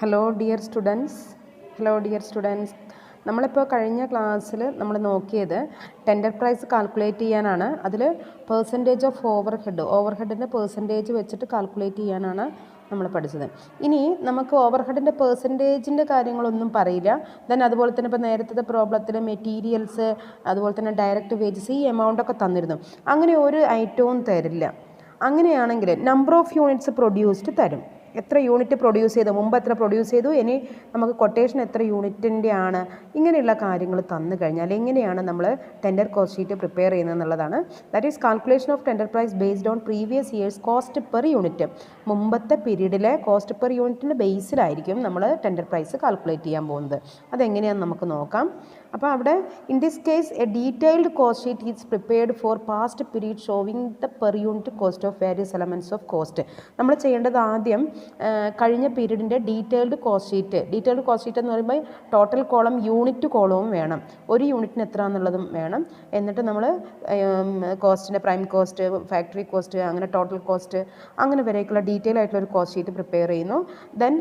Hello dear students. നമ്മളിപ്പോൾ കഴിഞ്ഞ ക്ലാസ്സിൽ നമ്മൾ നോക്കിയത് ടെൻഡർ പ്രൈസ് കാൽക്കുലേറ്റ് ചെയ്യാനാണ്. അതിൽ പെർസെൻറ്റേജ് ഓഫ് ഓവർഹെഡിൻ്റെ പെർസെൻറ്റേജ് വെച്ചിട്ട് കാൽക്കുലേറ്റ് ചെയ്യാനാണ് നമ്മൾ പഠിച്ചത്. ഇനി നമുക്ക് ഓവർഹെഡിൻ്റെ പെർസെൻറ്റേജിൻ്റെ കാര്യങ്ങളൊന്നും പറയില്ല. അതുപോലെ തന്നെ ഇപ്പോൾ നേരത്തെ പ്രോബ്ലത്തിൽ മെറ്റീരിയൽസ്, അതുപോലെ തന്നെ ഡയറക്റ്റ് വേജസ്, ഈ എമൗണ്ടൊക്കെ തന്നിരുന്നു. അങ്ങനെ ഒരു ഐറ്റവും തരില്ല. അങ്ങനെയാണെങ്കിൽ നമ്പർ ഓഫ് യൂണിറ്റ്സ് പ്രൊഡ്യൂസ്ഡ് തരും. എത്ര യൂണിറ്റ് പ്രൊഡ്യൂസ് ചെയ്തു, മുമ്പ് എത്ര പ്രൊഡ്യൂസ് ചെയ്തു, ഇനി നമുക്ക് കൊട്ടേഷൻ എത്ര യൂണിറ്റിൻ്റെ ആണ്, ഇങ്ങനെയുള്ള കാര്യങ്ങൾ തന്നു കഴിഞ്ഞാൽ എങ്ങനെയാണ് നമ്മൾ ടെൻഡർ കോസ്റ്റ് ഷീറ്റ് പ്രിപ്പയർ ചെയ്യുന്നത് എന്നുള്ളതാണ്. That is calculation of tender price based on previous years cost per unit. മുമ്പത്തെ പീരീഡിലെ കോസ്റ്റ് പെർ യൂണിറ്റിൻ്റെ ബേസിലായിരിക്കും നമ്മൾ ടെൻഡർ പ്രൈസ് കാൽക്കുലേറ്റ് ചെയ്യാൻ പോകുന്നത്. അതെങ്ങനെയാണെന്ന് നമുക്ക് നോക്കാം. അപ്പോൾ അവിടെ in this case A detailed cost sheet is prepared for past period showing the per unit cost of various elements of cost. നമ്മൾ ചെയ്യേണ്ടത് ആദ്യം കഴിഞ്ഞ പീരീഡിൻ്റെ ഡീറ്റെയിൽഡ് കോസ്റ്റ് ഷീറ്റ് എന്ന് പറയുമ്പോൾ ടോട്ടൽ കോളം യൂണിറ്റ് കോളവും വേണം, ഒരു യൂണിറ്റിന് എത്ര എന്നുള്ളതും വേണം. എന്നിട്ട് നമ്മൾ കോസ്റ്റിൻ്റെ പ്രൈം കോസ്റ്റ്, ഫാക്ടറി കോസ്റ്റ്, അങ്ങനെ ടോട്ടൽ കോസ്റ്റ്, അങ്ങനെ വരെയൊക്കെയുള്ള ഡീറ്റെയിൽ ആയിട്ടുള്ള ഒരു കോസ്റ്റ് ഷീറ്റ് പ്രിപ്പയർ ചെയ്യുന്നു. ദെൻ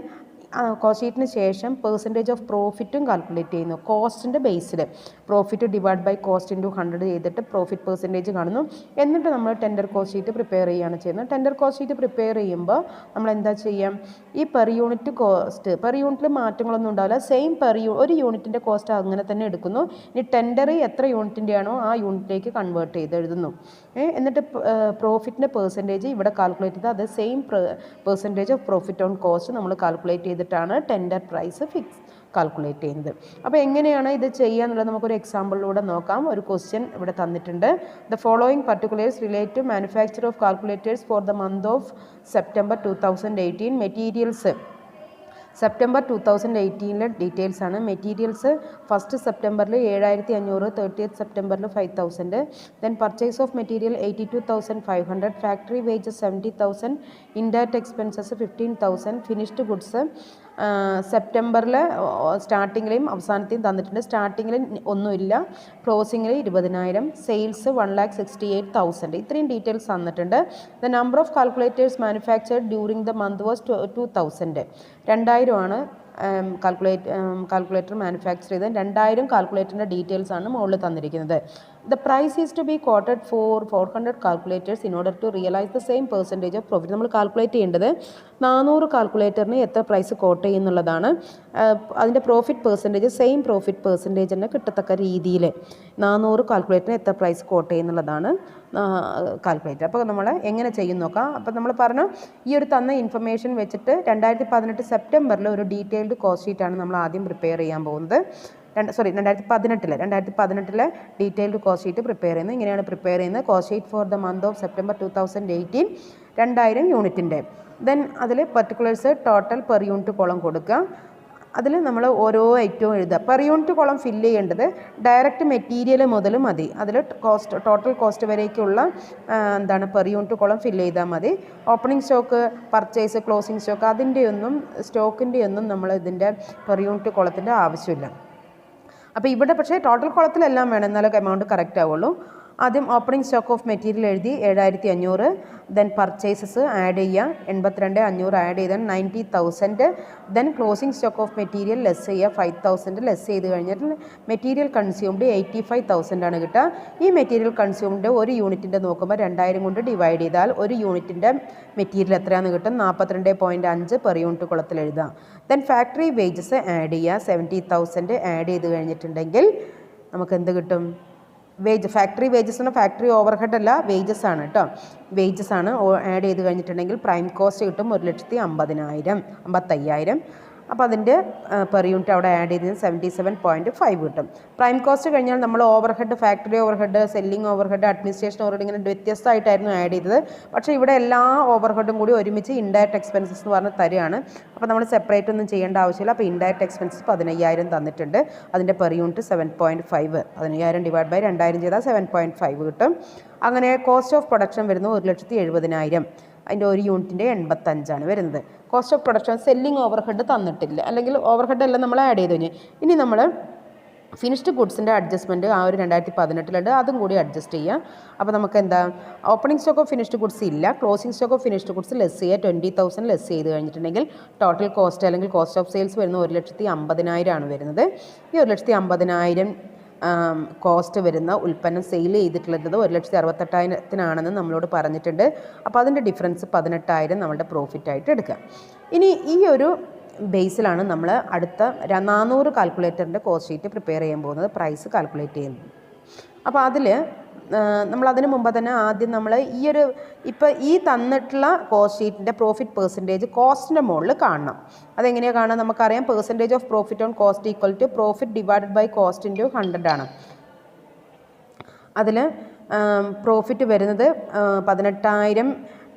കോസ്റ്റ് ഷീറ്റിന് ശേഷം പെർസെൻറ്റേജ് ഓഫ് പ്രോഫിറ്റും കാൽക്കുലേറ്റ് ചെയ്യുന്നു. കോസ്റ്റിൻ്റെ ബേസിൽ profit divide by cost into 100 ചെയ്തിട്ട് പ്രോഫിറ്റ് പെർസെൻറ്റേജ് കാണുന്നു. എന്നിട്ട് നമ്മൾ ടെൻഡർ കോസ്റ്റ് ഷീറ്റ് പ്രിപ്പയർ ചെയ്യുകയാണ് ചെയ്യുന്നത്. ടെൻഡർ കോസ്റ്റ് ഷീറ്റ് പ്രിപ്പയർ ചെയ്യുമ്പോൾ നമ്മൾ എന്താ ചെയ്യാം, ഈ പെർ യൂണിറ്റ് കോസ്റ്റ്, പെർ യൂണിറ്റിൽ മാറ്റങ്ങളൊന്നും ഉണ്ടാവില്ല, സെയിം ഒരു യൂണിറ്റിൻ്റെ കോസ്റ്റ് അങ്ങനെ തന്നെ എടുക്കുന്നു. ഇനി ടെൻഡർ എത്ര യൂണിറ്റിൻ്റെ ആണോ ആ യൂണിറ്റിലേക്ക് കൺവേർട്ട് ചെയ്ത് എഴുതുന്നു. എന്നിട്ട് പ്രോഫിറ്റിൻ്റെ പെർസെൻറ്റേജ് ഇവിടെ കാൽക്കുലേറ്റ് ചെയ്ത് അത് same percentage of profit on cost നമ്മൾ കാൽക്കുലേറ്റ് ചെയ്തിട്ടാണ് ടെൻഡർ പ്രൈസ് കാൽക്കുലേറ്റ് ചെയ്യുന്നത്. അപ്പോൾ എങ്ങനെയാണ് ഇത് ചെയ്യുക എന്നുള്ളത് നമുക്കൊരു എക്സാമ്പിളിലൂടെ നോക്കാം. ഒരു ക്വസ്റ്റ്യൻ ഇവിടെ തന്നിട്ടുണ്ട്. The following particulars relate to manufacture of calculators for the month of September 2018. Materials September 2018 details ആണ്. മെറ്റീരിയൽസ് ഫസ്റ്റ് സെപ്റ്റംബറിൽ 7500, 30th സെപ്റ്റംബറിൽ 5000. Then purchase of material 82,500, factory wages 70,000, indirect expenses 15,000, finished goods സെപ്റ്റംബറിൽ സ്റ്റാർട്ടിങ്ങിലെയും അവസാനത്തെയും തന്നിട്ടുണ്ട്. സ്റ്റാർട്ടിങ്ങിൽ ഒന്നുമില്ല, ക്ലോസിങ്ങിൽ 20,000, സെയിൽസ് 1,68,000. ഇത്രയും ഡീറ്റെയിൽസ് തന്നിട്ടുണ്ട്. The number of calculators manufactured during the month was 2,000. 2000 ആണ് കാൽക്കുലേറ്റർ മാനുഫാക്ചർ ചെയ്ത്. 2000 കാൽക്കുലേറ്ററിൻ്റെ ഡീറ്റെയിൽസ് ആണ് മുകളിൽ തന്നിരിക്കുന്നത്. The price is to be quoted for 400 calculators in order to realise the same percentage of profit. നമ്മൾ calculate ചെയ്യേണ്ടത് 400 കാൽക്കുലേറ്ററിന് എത്ര പ്രൈസ് കോട്ട് ചെയ്യുന്നുള്ളതാണ്. അതിൻ്റെ profit percentage same profit percentage തന്നെ കിട്ടത്തക്ക രീതിയിൽ 400 കാൽക്കുലേറ്ററിന് എത്ര പ്രൈസ് കോട്ട് ചെയ്യുന്നുള്ളതാണ് കാൽക്കുലേറ്റർ. അപ്പോൾ നമ്മൾ എങ്ങനെ ചെയ്യും നോക്കാം. അപ്പോൾ നമ്മൾ പറഞ്ഞു, ഈ ഒരു തന്ന ഇൻഫർമേഷൻ വെച്ചിട്ട് 2018 സെപ്റ്റംബറിൽ ഒരു ഡീറ്റെയിൽഡ് കോസ്റ്റ് ഷീറ്റാണ് നമ്മൾ ആദ്യം പ്രിപ്പയർ ചെയ്യാൻ പോകുന്നത്. 2018 ഡീറ്റെയിൽഡ് കോസ്റ്റ് ഷീറ്റ് പ്രിപ്പയർ ചെയ്യുന്നത് ഇങ്ങനെയാണ് പ്രിപ്പയർ ചെയ്യുന്നത്. Cost sheet for the month of September 2018, 2000 യൂണിറ്റിൻ്റെ. ദെൻ അതിൽ particulars total per unit column കൊടുക്കുക. അതിൽ നമ്മൾ ഓരോ ഐറ്റവും എഴുതുക. പെർ യൂണിറ്റ് കോളം ഫില്ല് ചെയ്യേണ്ടത് ഡയറക്റ്റ് മെറ്റീരിയൽ മുതൽ മതി. അതിൽ ടോട്ടൽ കോസ്റ്റ് വരേക്കുള്ള പെർ യൂണിറ്റ് കോളം ഫില്ല് ചെയ്താൽ മതി. Opening stock, purchase, closing stock, സ്റ്റോക്കിൻ്റെ ഒന്നും നമ്മൾ ഇതിൻ്റെ പെർ യൂണിറ്റ് കോളത്തിൻ്റെ ആവശ്യമില്ല. അപ്പോൾ ഇവിടെ പക്ഷേ ടോട്ടൽ കോളത്തിലെല്ലാം വേണം, എന്നാലേ എമൗണ്ട് കറക്റ്റ് ആവുള്ളൂ. ആദ്യം ഓപ്പണിംഗ് സ്റ്റോക്ക് ഓഫ് മെറ്റീരിയൽ എഴുതി 7500. ദെൻ പർച്ചേസസ് ആഡ് ചെയ്യുക, 82,500 ആഡ് ചെയ്താൽ 90,000. Then closing stock of material less ചെയ്യുക, 5,000 ലെസ് ചെയ്ത് കഴിഞ്ഞിട്ട് മെറ്റീരിയൽ കൺസ്യൂംഡ് 85,000 ആണ് കിട്ടുക. ഈ മെറ്റീരിയൽ കൺസ്യൂംഡ് ഒരു യൂണിറ്റിൻ്റെ നോക്കുമ്പോൾ 2000 കൊണ്ട് ഡിവൈഡ് ചെയ്താൽ ഒരു യൂണിറ്റിൻ്റെ മെറ്റീരിയൽ എത്രയാണെന്ന് കിട്ടും, 42.5 പെർ യൂണിറ്റ് കുളത്തിൽ എഴുതുക. ദെൻ ഫാക്ടറി വേജസ് ആഡ് ചെയ്യുക, 70,000 ആഡ് ചെയ്ത് കഴിഞ്ഞിട്ടുണ്ടെങ്കിൽ നമുക്ക് എന്ത് കിട്ടും, ഫാക്ടറി വേജസ് ആണ്, ഫാക്ടറി ഓവർഹെഡ് അല്ല, വേജസ് ആണ് കേട്ടോ, വേജസ് ആണ്. ആഡ് ചെയ്ത് കഴിഞ്ഞിട്ടുണ്ടെങ്കിൽ പ്രൈം കോസ്റ്റ് കിട്ടും 1,50,000. അപ്പോൾ അതിൻ്റെ പെർ യൂണിറ്റ് അവിടെ ആഡ് ചെയ്തത് 77.5 കിട്ടും. പ്രൈം കോസ്റ്റ് കഴിഞ്ഞാൽ നമ്മൾ overhead, factory overhead, selling overhead, administration overhead, ഇങ്ങനെ വ്യത്യസ്തമായിട്ടായിരുന്നു ആഡ് ചെയ്തത്. പക്ഷേ ഇവിടെ എല്ലാ ഓവർഹെഡും കൂടി ഒരുമിച്ച് ഇൻഡയറക്റ്റ് എക്സ്പെൻസസ് എന്ന് പറഞ്ഞ് തരികയാണ്. അപ്പോൾ നമ്മൾ സെപ്പറേറ്റ് ഒന്നും ചെയ്യേണ്ട ആവശ്യമില്ല. അപ്പോൾ ഇൻഡയറക്റ്റ് എക്സ്പെൻസസ് 15,000 തന്നിട്ടുണ്ട്. അതിൻ്റെ പെർ യൂണിറ്റ് 7.5. 15,000 ഡിവൈഡ് ബൈ 2000 ചെയ്താൽ 7.5 കിട്ടും. അങ്ങനെ കോസ്റ്റ് ഓഫ് പ്രൊഡക്ഷൻ വരുന്നത് 1,70,000. അതിൻ്റെ ഒരു യൂണിറ്റിൻ്റെ 85 വരുന്നത്. Cost of production, selling overhead തന്നിട്ടില്ല, അല്ലെങ്കിൽ ഓവർഹെഡ് എല്ലാം നമ്മൾ ആഡ് ചെയ്ത് കഴിഞ്ഞ്. ഇനി നമ്മൾ ഫിനിഷ്ഡ് ഗുഡ്സിൻ്റെ അഡ്ജസ്റ്റ്മെൻറ്റ് ആ ഒരു 2018 അതും കൂടി അഡ്ജസ്റ്റ് ചെയ്യുക. അപ്പോൾ നമുക്ക് എന്താ opening stock of finished goods ഇല്ല, closing stock of finished goods less ചെയ്യുക. 20,000 ലെസ് ചെയ്ത് കഴിഞ്ഞിട്ടുണ്ടെങ്കിൽ ടോട്ടൽ കോസ്റ്റ് അല്ലെങ്കിൽ കോസ്റ്റ് ഓഫ് സെയിൽസ് വരുന്നത് 1,50,000 ആണ് വരുന്നത്. ഈ 1,50,000 കോസ്റ്റ് വരുന്ന ഉൽപ്പന്നം സെയിൽ ചെയ്തിട്ടുള്ളത് 1,68,000 നമ്മളോട് പറഞ്ഞിട്ടുണ്ട്. അപ്പോൾ അതിൻ്റെ ഡിഫറൻസ് 18,000 നമ്മുടെ പ്രോഫിറ്റായിട്ട് എടുക്കുക. ഇനി ഈ ഒരു ബേസിലാണ് നമ്മൾ അടുത്ത 400 കാൽക്കുലേറ്ററിൻ്റെ കോസ്റ്റ് ഷീറ്റ് പ്രിപ്പയർ ചെയ്യാൻ പോകുന്നത്, പ്രൈസ് കാൽക്കുലേറ്റ് ചെയ്യുന്നത്. അപ്പോൾ അതിൽ നമ്മളതിന് മുമ്പ് തന്നെ ആദ്യം നമ്മൾ ഇപ്പോൾ ഈ തന്നിട്ടുള്ള കോസ്റ്റ് ഷീറ്റിൻ്റെ പ്രോഫിറ്റ് പെർസെൻറ്റേജ് കോസ്റ്റിൻ്റെ മുകളിൽ കാണണം. അതെങ്ങനെയാണ് കാണാൻ നമുക്കറിയാം, percentage of profit on cost equal to profit divided by cost into 100 ആണ്. അതിൽ പ്രോഫിറ്റ് വരുന്നത് 18,000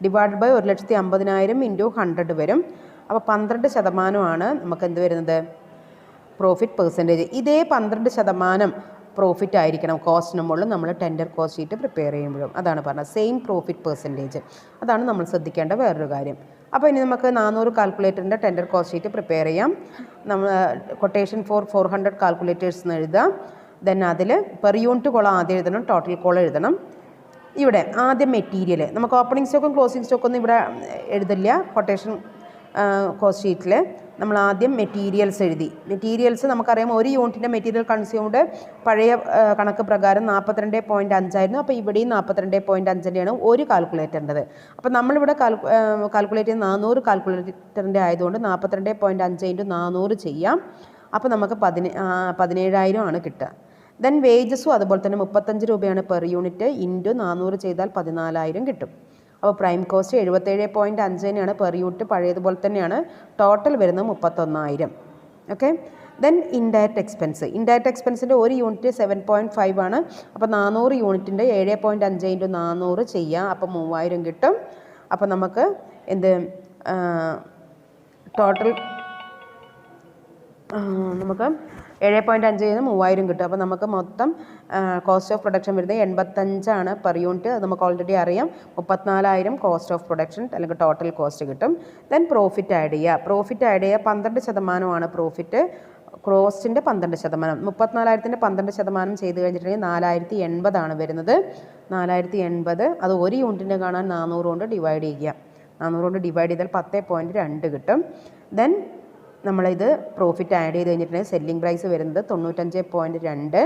ഡിവൈഡഡ് ബൈ 1,50,000 ഇൻറ്റു 100 വരും. അപ്പോൾ 12% നമുക്ക് എന്ത് വരുന്നത് പ്രോഫിറ്റ് പെർസെൻറ്റേജ്. ഇതേ 12% പ്രോഫിറ്റ് ആയിരിക്കണം കോസ്റ്റിന് മുകളിൽ നമ്മൾ ടെൻഡർ കോസ്റ്റ് ഷീറ്റ് പ്രിപ്പയർ ചെയ്യുമ്പോഴും. അതാണ് പറഞ്ഞത് സെയിം പ്രോഫിറ്റ് പെർസെൻറ്റേജ്. അതാണ് നമ്മൾ ശ്രദ്ധിക്കേണ്ട വേറൊരു കാര്യം. അപ്പോൾ ഇനി നമുക്ക് 400 കാൽക്കുലേറ്ററിൻ്റെ ടെൻഡർ കോസ്റ്റ് ഷീറ്റ് പ്രിപ്പയർ ചെയ്യാം. നമ്മൾ കൊട്ടേഷൻ ഫോർ 400 കാൽക്കുലേറ്റേഴ്സ് എന്ന് എഴുതാം. ദെൻ അതിൽ പെർ യൂണിറ്റ് കോളം ആദ്യം എഴുതണം, ടോട്ടൽ കോളം എഴുതണം. ഇവിടെ ആദ്യം മെറ്റീരിയൽ, നമുക്ക് ഓപ്പണിംഗ് സ്റ്റോക്കും ക്ലോസിംഗ് സ്റ്റോക്കൊന്നും ഇവിടെ എഴുതില്ല. കൊട്ടേഷൻ കോസ്റ്റ് ഷീറ്റിൽ നമ്മൾ ആദ്യം മെറ്റീരിയൽസ് എഴുതി. മെറ്റീരിയൽസ് നമുക്കറിയാം, ഒരു യൂണിറ്റിൻ്റെ മെറ്റീരിയൽ കൺസ്യൂംഡ് പഴയ കണക്ക് പ്രകാരം 42.5 ആയിരുന്നു. അപ്പോൾ ഇവിടെയും 42.5 ഒരു കാൽക്കുലേറ്ററിൻ്റെത്. അപ്പോൾ നമ്മളിവിടെ കാൽക്കുലേറ്റ് ചെയ്യുന്ന 400 കാൽക്കുലേറ്ററിൻ്റെ ആയതുകൊണ്ട് 42.5 × 400 ചെയ്യാം. അപ്പോൾ നമുക്ക് 17,000 ആണ് കിട്ടുക. ദെൻ വേജസും അതുപോലെ തന്നെ 35 രൂപയാണ് പെർ യൂണിറ്റ്, ഇൻറ്റു 400 ചെയ്താൽ 14,000 കിട്ടും. അപ്പോൾ പ്രൈം കോസ്റ്റ് 77.5 പെർ യൂണിറ്റ്, പഴയതുപോലെ തന്നെയാണ്. ടോട്ടൽ വരുന്നത് 31,000. ഓക്കെ. ദെൻ ഇൻഡയറക്റ്റ് എക്സ്പെൻസിൻ്റെ ഒരു യൂണിറ്റ് 7.5 ആണ്. അപ്പോൾ 400 യൂണിറ്റിൻ്റെ 7.5 × 400 ചെയ്യാം. അപ്പോൾ 3,000 കിട്ടും. അപ്പോൾ നമുക്ക് ടോട്ടൽ നമുക്ക് 7.5 ചെയ്ത് 3,000 കിട്ടും. അപ്പോൾ നമുക്ക് മൊത്തം കോസ്റ്റ് ഓഫ് പ്രൊഡക്ഷൻ വരുന്നത് 85 പെർ യൂണിറ്റ്. അത് നമുക്ക് ഓൾറെഡി അറിയാം. 34,000 കോസ്റ്റ് ഓഫ് പ്രൊഡക്ഷൻ അല്ലെങ്കിൽ ടോട്ടൽ കോസ്റ്റ് കിട്ടും. ദെൻ പ്രോഫിറ്റ് ആഡ് ചെയ്യുക. 12% പ്രോഫിറ്റ്. കോസ്റ്റിൻ്റെ 12%. 34,000-ൻ്റെ 12% ചെയ്ത് കഴിഞ്ഞിട്ടുണ്ടെങ്കിൽ 4,080 വരുന്നത്. 4,080 അത് ഒരു യൂണിറ്റിൻ്റെ കാണാൻ 400 കൊണ്ട് ഡിവൈഡ് ചെയ്യുക. 400 കൊണ്ട് ഡിവൈഡ് ചെയ്താൽ 10.2 കിട്ടും. ദെൻ നമ്മളിത് പ്രോഫിറ്റ് ആഡ് ചെയ്ത് കഴിഞ്ഞിട്ടുണ്ടെങ്കിൽ സെല്ലിംഗ് പ്രൈസ് വരുന്നത് 95.2,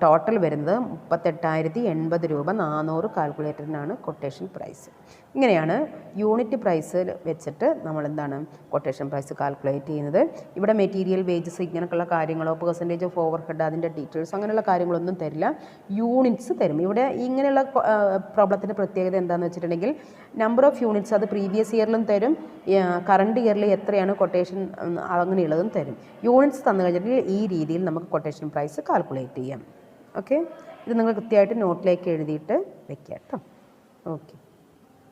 ടോട്ടൽ വരുന്നത് 38,080 രൂപ. 400 കാൽക്കുലേറ്ററിനാണ് കൊട്ടേഷൻ പ്രൈസ്. ഇങ്ങനെയാണ് യൂണിറ്റ് പ്രൈസ് വെച്ചിട്ട് നമ്മളെന്താണ് കൊട്ടേഷൻ പ്രൈസ് കാൽക്കുലേറ്റ് ചെയ്യുന്നത്. ഇവിടെ മെറ്റീരിയൽ, വേജസ് ഇങ്ങനെയൊക്കെയുള്ള കാര്യങ്ങളോ പെർസെൻറ്റേജ് ഓഫ് ഓവർ ഹെഡ് അതിൻ്റെ ഡീറ്റെയിൽസ് അങ്ങനെയുള്ള കാര്യങ്ങളൊന്നും തരില്ല, യൂണിറ്റ്സ് തരും. ഇവിടെ ഇങ്ങനെയുള്ള പ്രോബ്ലത്തിൻ്റെ പ്രത്യേകത എന്താണെന്ന് വെച്ചിട്ടുണ്ടെങ്കിൽ നമ്പർ ഓഫ് യൂണിറ്റ്സ് അത് പ്രീവിയസ് ഇയറിലും തരും, കറണ്ട് ഇയറിൽ എത്രയാണ് കൊട്ടേഷൻ അങ്ങനെയുള്ളതും തരും. യൂണിറ്റ്സ് തന്നു കഴിഞ്ഞിട്ടുണ്ടെങ്കിൽ ഈ രീതിയിൽ നമുക്ക് കൊട്ടേഷൻ പ്രൈസ് കാൽക്കുലേറ്റ് ചെയ്യാം. ഓക്കെ. ഇത് നിങ്ങൾ കൃത്യമായിട്ട് നോട്ടിലേക്ക് എഴുതിയിട്ട് വെക്കുക കേട്ടോ. ഓക്കെ.